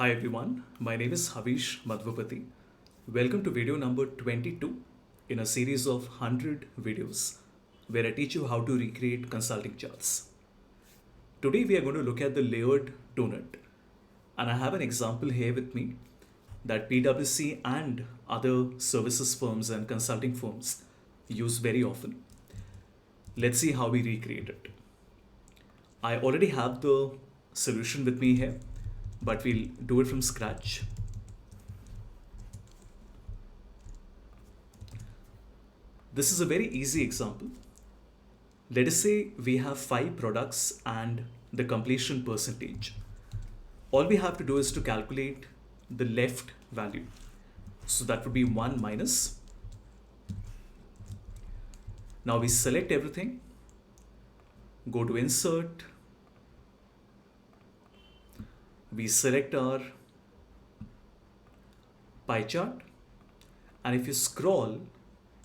Hi everyone, my name is Havish Madhvapati. Welcome to video number 22 in a series of 100 videos where I teach you how to recreate consulting charts. Today we are going to look at the layered donut, and I have an example here with me that PwC and other services firms and consulting firms use very often. Let's see how we recreate it. I already have the solution with me here, but we'll do it from scratch. This is a very easy example. Let us say we have 5 products and the completion percentage. All we have to do is to calculate the left value. So that would be 1 minus. Now we select everything, go to insert, we select our pie chart, and if you scroll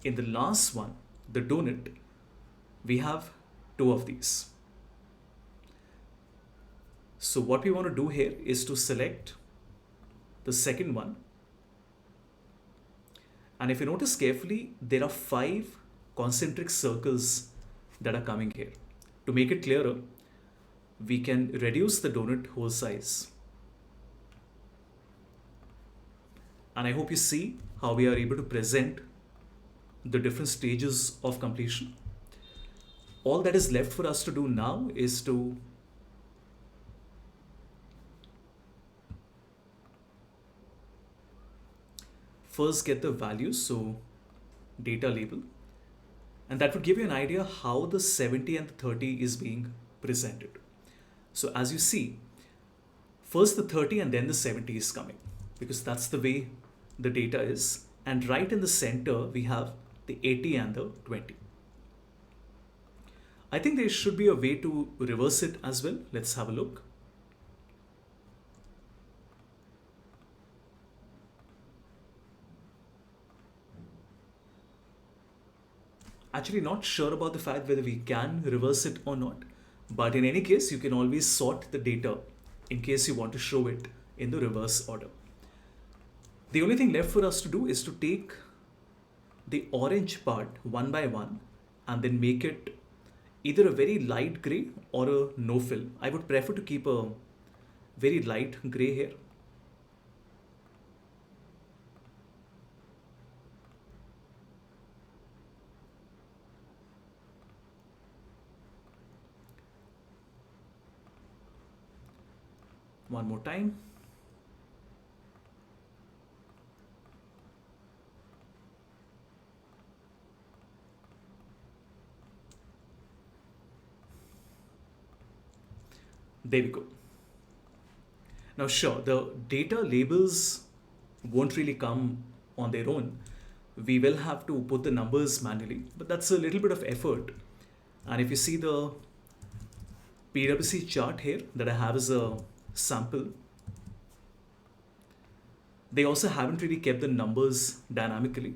in the last one, the donut, we have 2 of these. So what we want to do here is to select the second one. And if you notice carefully, there are 5 concentric circles that are coming here. To make it clearer, we can reduce the donut hole size. And I hope you see how we are able to present the different stages of completion. All that is left for us to do now is to first get the values, so data label, and that would give you an idea how the 70 and the 30 is being presented. So as you see, first the 30 and then the 70 is coming because that's the way the data is, and right in the center we have the 80 and the 20. I think there should be a way to reverse it as well. Let's have a look. Actually not sure about the fact whether we can reverse it or not, but in any case you can always sort the data in case you want to show it in the reverse order. The only thing left for us to do is to take the orange part one by one and then make it either a very light gray or a no fill. I would prefer to keep a very light gray here. One more time. There we go. Now sure, the data labels won't really come on their own. We will have to put the numbers manually, but that's a little bit of effort. And if you see the PwC chart here that I have as a sample, they also haven't really kept the numbers dynamically.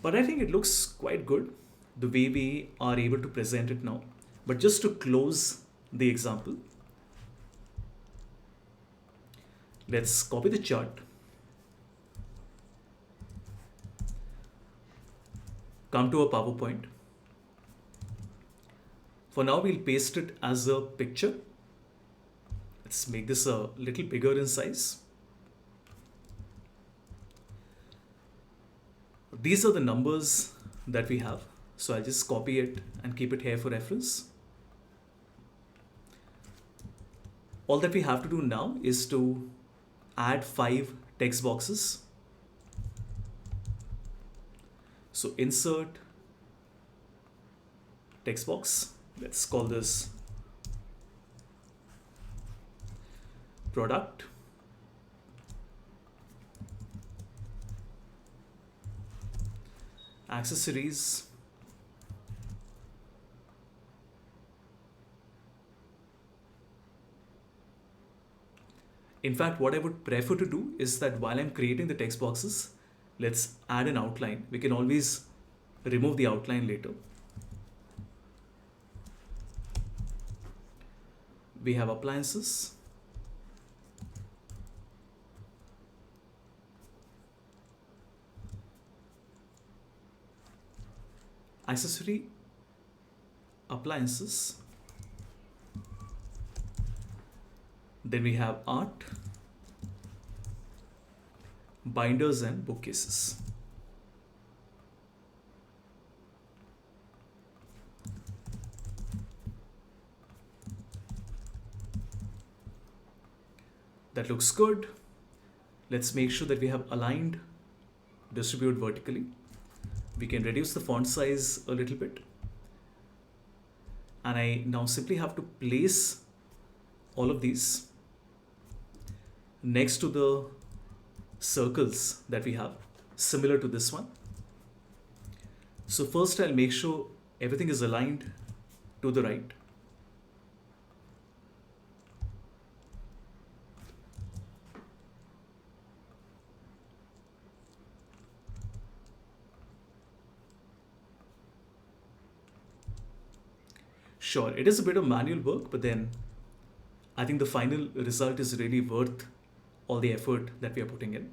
But I think it looks quite good the way we are able to present it now. But just to close the example, let's copy the chart, come to a PowerPoint. For now, we'll paste it as a picture. Let's make this a little bigger in size. These are the numbers that we have. So I'll just copy it and keep it here for reference. All that we have to do now is to add 5 text boxes. So insert text box. Let's call this product. Accessories. In fact, what I would prefer to do is that while I'm creating the text boxes, let's add an outline. We can always remove the outline later. We have appliances. accessory appliances. Then we have art, binders and bookcases. That looks good. Let's make sure that we have aligned distribute vertically. We can reduce the font size a little bit. And I now simply have to place all of these next to the circles that we have, similar to this one. So first I'll make sure everything is aligned to the right. Sure, it is a bit of manual work, but then I think the final result is really worth all the effort that we are putting in.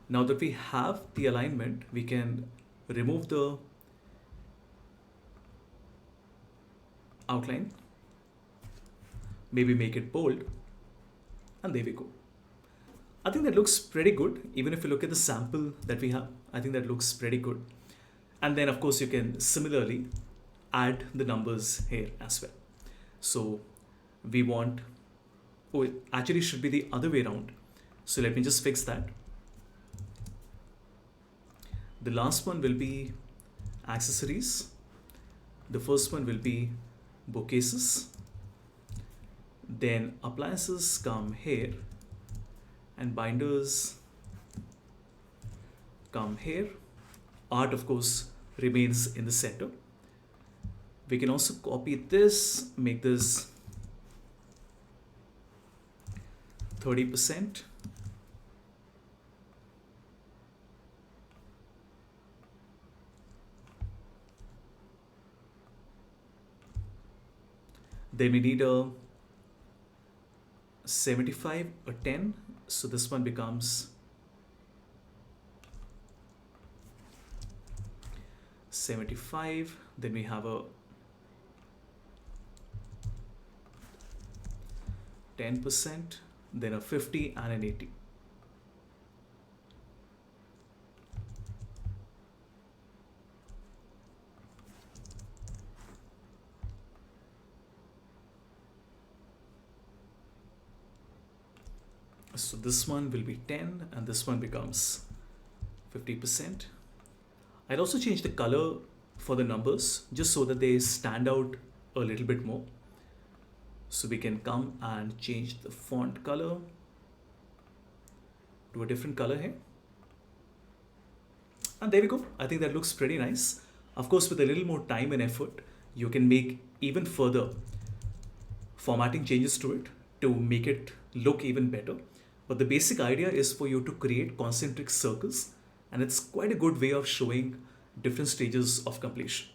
Now that we have the alignment, we can remove the outline, maybe make it bold, and there we go. I think that looks pretty good. Even if you look at the sample that we have, I think that looks pretty good. And then of course you can similarly add the numbers here as well. So we want, oh, it actually should be the other way around. So let me just fix that. The last one will be accessories. The first one will be bookcases. Then appliances come here and binders come here. Art, of course, remains in the center. We can also copy this, make this 30%. Then we need a 75, a 10. So this one becomes 75. Then we have a 10%, then a 50 and an 80. So this one will be 10 and this one becomes 50%. I'll also change the color for the numbers just so that they stand out a little bit more. So we can come and change the font color to a different color here. And there we go. I think that looks pretty nice. Of course, with a little more time and effort, you can make even further formatting changes to it to make it look even better. But the basic idea is for you to create concentric circles, and it's quite a good way of showing different stages of completion.